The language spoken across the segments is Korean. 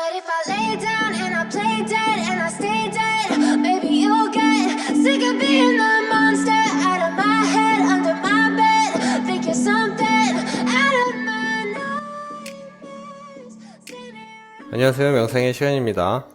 But if I lay down and I play dead and I stay dead, maybe you'll get sick of being the monster out of my head, under my bed. Think you're something out of my nightmares. 안녕하세요, 명상의 시간입니다.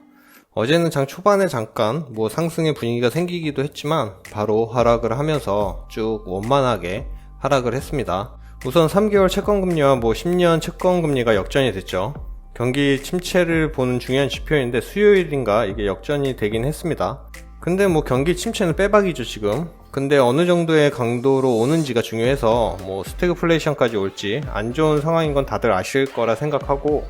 어제는 장 초반에 잠깐 상승의 분위기가 생기기도 했지만 바로 하락을 하면서 쭉 원만하게 하락을 했습니다. 우선 3개월 채권금리와 10년 채권금리가 역전이 됐죠. 경기 침체를 보는 중요한 지표인데 수요일인가 이게 역전이 되긴 했습니다. 근데 경기 침체는 빼박이죠 지금. 근데 어느 정도의 강도로 오는지가 중요해서 스태그플레이션까지 올지 안 좋은 상황인 건 다들 아실 거라 생각하고,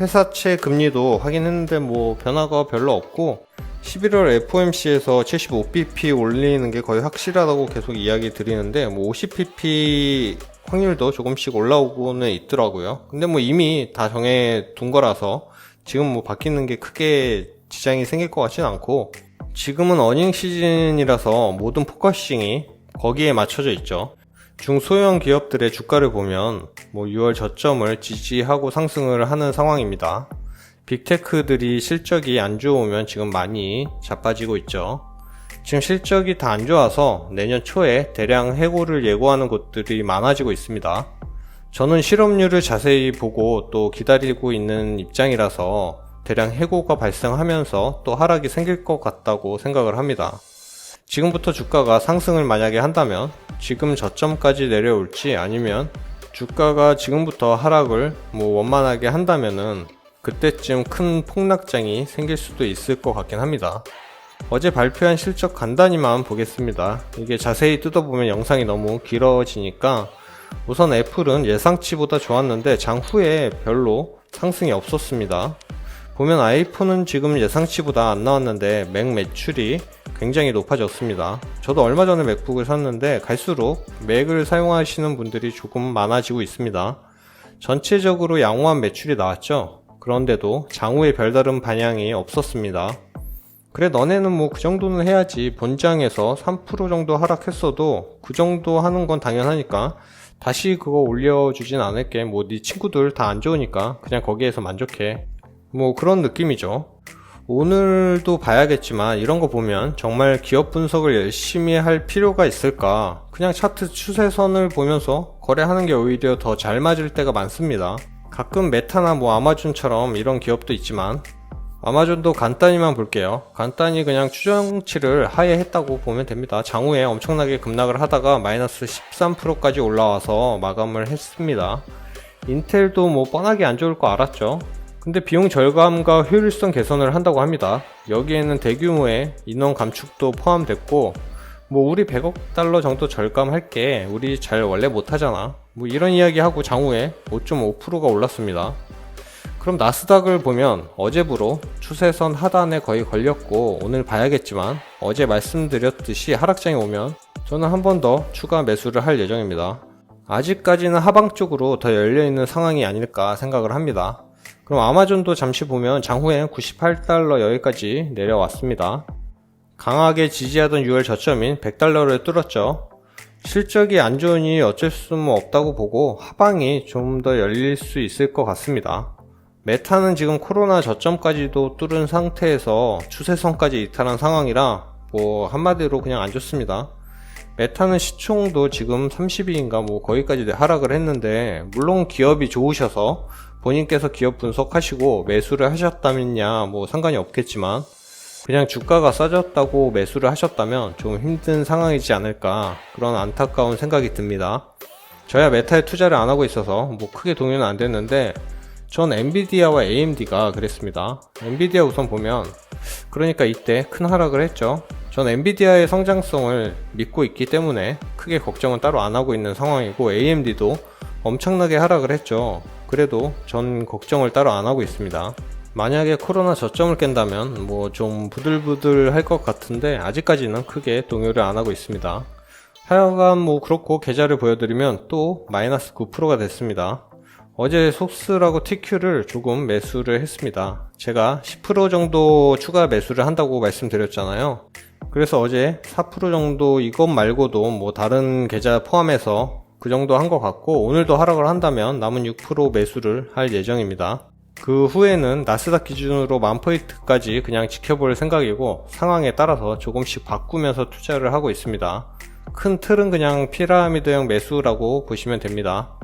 회사채 금리도 확인했는데 변화가 별로 없고, 11월 FOMC에서 75bp 올리는 게 거의 확실하다고 계속 이야기 드리는데 50bp 확률도 조금씩 올라오고는 있더라고요. 근데 이미 다 정해둔 거라서 지금 바뀌는 게 크게 지장이 생길 것 같진 않고, 지금은 어닝 시즌이라서 모든 포커싱이 거기에 맞춰져 있죠. 중소형 기업들의 주가를 보면 6월 저점을 지지하고 상승을 하는 상황입니다. 빅테크들이 실적이 안 좋으면 지금 많이 자빠지고 있죠. 지금 실적이 다 안 좋아서 내년 초에 대량 해고를 예고하는 곳들이 많아지고 있습니다. 저는 실업률을 자세히 보고 또 기다리고 있는 입장이라서 대량 해고가 발생하면서 또 하락이 생길 것 같다고 생각을 합니다. 지금부터 주가가 상승을 만약에 한다면 지금 저점까지 내려올지, 아니면 주가가 지금부터 하락을 원만하게 한다면은 그때쯤 큰 폭락장이 생길 수도 있을 것 같긴 합니다. 어제 발표한 실적 간단히만 보겠습니다. 이게 자세히 뜯어보면 영상이 너무 길어지니까, 우선 애플은 예상치보다 좋았는데 장후에 별로 상승이 없었습니다. 보면 아이폰은 지금 예상치보다 안 나왔는데 맥 매출이 굉장히 높아졌습니다. 저도 얼마 전에 맥북을 샀는데 갈수록 맥을 사용하시는 분들이 조금 많아지고 있습니다. 전체적으로 양호한 매출이 나왔죠. 그런데도 장후에 별다른 반향이 없었습니다. 그래, 너네는 그 정도는 해야지. 본장에서 3% 정도 하락했어도 그 정도 하는 건 당연하니까 다시 그거 올려주진 않을게. 네 친구들 다 안 좋으니까 그냥 거기에서 만족해. 그런 느낌이죠. 오늘도 봐야겠지만 이런 거 보면 정말 기업 분석을 열심히 할 필요가 있을까? 그냥 차트 추세선을 보면서 거래하는 게 오히려 더 잘 맞을 때가 많습니다. 가끔 메타나 아마존처럼 이런 기업도 있지만, 아마존도 간단히만 볼게요. 간단히 그냥 추정치를 하회했다고 보면 됩니다. 장후에 엄청나게 급락을 하다가 마이너스 13%까지 올라와서 마감을 했습니다. 인텔도 뻔하게 안 좋을 거 알았죠. 근데 비용 절감과 효율성 개선을 한다고 합니다. 여기에는 대규모의 인원 감축도 포함됐고, 우리 100억 달러 정도 절감할게, 우리 잘 원래 못하잖아, 이런 이야기하고 장후에 5.5%가 올랐습니다. 그럼 나스닥을 보면 어제부로 추세선 하단에 거의 걸렸고, 오늘 봐야겠지만 어제 말씀드렸듯이 하락장이 오면 저는 한 번 더 추가 매수를 할 예정입니다. 아직까지는 하방 쪽으로 더 열려있는 상황이 아닐까 생각을 합니다. 그럼 아마존도 잠시 보면 장후에 98달러 여기까지 내려왔습니다. 강하게 지지하던 6월 저점인 100달러를 뚫었죠. 실적이 안 좋으니 어쩔 수 없다고 보고 하방이 좀 더 열릴 수 있을 것 같습니다. 메타는 지금 코로나 저점까지도 뚫은 상태에서 추세선까지 이탈한 상황이라 한마디로 그냥 안 좋습니다. 메타는 시총도 지금 30위인가 거기까지 하락을 했는데, 물론 기업이 좋으셔서 본인께서 기업 분석하시고 매수를 하셨다면야 상관이 없겠지만, 그냥 주가가 싸졌다고 매수를 하셨다면 좀 힘든 상황이지 않을까, 그런 안타까운 생각이 듭니다. 저야 메타에 투자를 안 하고 있어서 크게 동요는 안 됐는데, 전 엔비디아와 AMD가 그랬습니다. 엔비디아 우선 보면, 그러니까 이때 큰 하락을 했죠. 전 엔비디아의 성장성을 믿고 있기 때문에 크게 걱정은 따로 안 하고 있는 상황이고, AMD도 엄청나게 하락을 했죠. 그래도 전 걱정을 따로 안 하고 있습니다. 만약에 코로나 저점을 깬다면 좀 부들부들 할 것 같은데, 아직까지는 크게 동요를 안 하고 있습니다. 하여간 그렇고, 계좌를 보여드리면 또 마이너스 9%가 됐습니다. 어제 속스라고 TQ를 조금 매수를 했습니다. 제가 10% 정도 추가 매수를 한다고 말씀드렸잖아요. 그래서 어제 4% 정도, 이것 말고도 다른 계좌 포함해서 그 정도 한 것 같고, 오늘도 하락을 한다면 남은 6% 매수를 할 예정입니다. 그 후에는 나스닥 기준으로 10,000포인트까지 그냥 지켜볼 생각이고 상황에 따라서 조금씩 바꾸면서 투자를 하고 있습니다. 큰 틀은 그냥 피라미드형 매수라고 보시면 됩니다.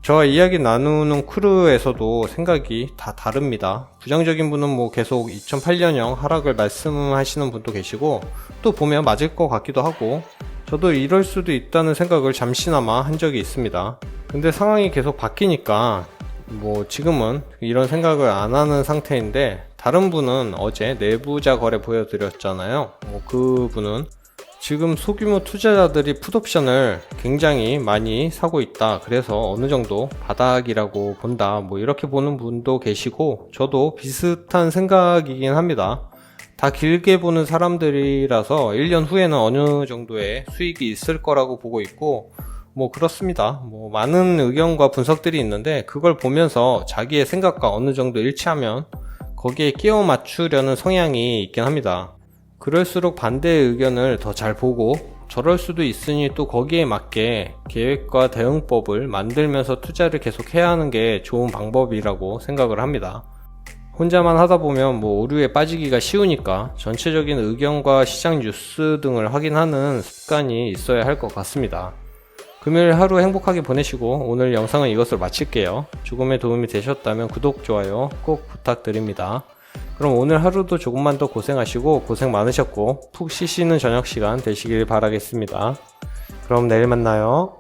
저와 이야기 나누는 크루에서도 생각이 다 다릅니다. 부정적인 분은 뭐 계속 2008년형 하락을 말씀하시는 분도 계시고, 또 보면 맞을 것 같기도 하고, 저도 이럴 수도 있다는 생각을 잠시나마 한 적이 있습니다. 근데 상황이 계속 바뀌니까 뭐 지금은 이런 생각을 안 하는 상태인데, 다른 분은 어제 내부자 거래 보여드렸잖아요. 그 분은 지금 소규모 투자자들이 풋옵션을 굉장히 많이 사고 있다. 그래서 어느 정도 바닥이라고 본다. 뭐 이렇게 보는 분도 계시고, 저도 비슷한 생각이긴 합니다. 다 길게 보는 사람들이라서 1년 후에는 어느 정도의 수익이 있을 거라고 보고 있고, 뭐 그렇습니다. 뭐 많은 의견과 분석들이 있는데 그걸 보면서 자기의 생각과 어느 정도 일치하면 거기에 끼워 맞추려는 성향이 있긴 합니다. 그럴수록 반대의 의견을 더 잘 보고, 저럴 수도 있으니 또 거기에 맞게 계획과 대응법을 만들면서 투자를 계속 해야 하는 게 좋은 방법이라고 생각을 합니다. 혼자만 하다 보면 뭐 오류에 빠지기가 쉬우니까 전체적인 의견과 시장 뉴스 등을 확인하는 습관이 있어야 할 것 같습니다. 금요일 하루 행복하게 보내시고, 오늘 영상은 이것으로 마칠게요. 조금의 도움이 되셨다면 구독, 좋아요 꼭 부탁드립니다. 그럼 오늘 하루도 조금만 더 고생하시고, 고생 많으셨고 푹 쉬시는 저녁 시간 되시길 바라겠습니다. 그럼 내일 만나요.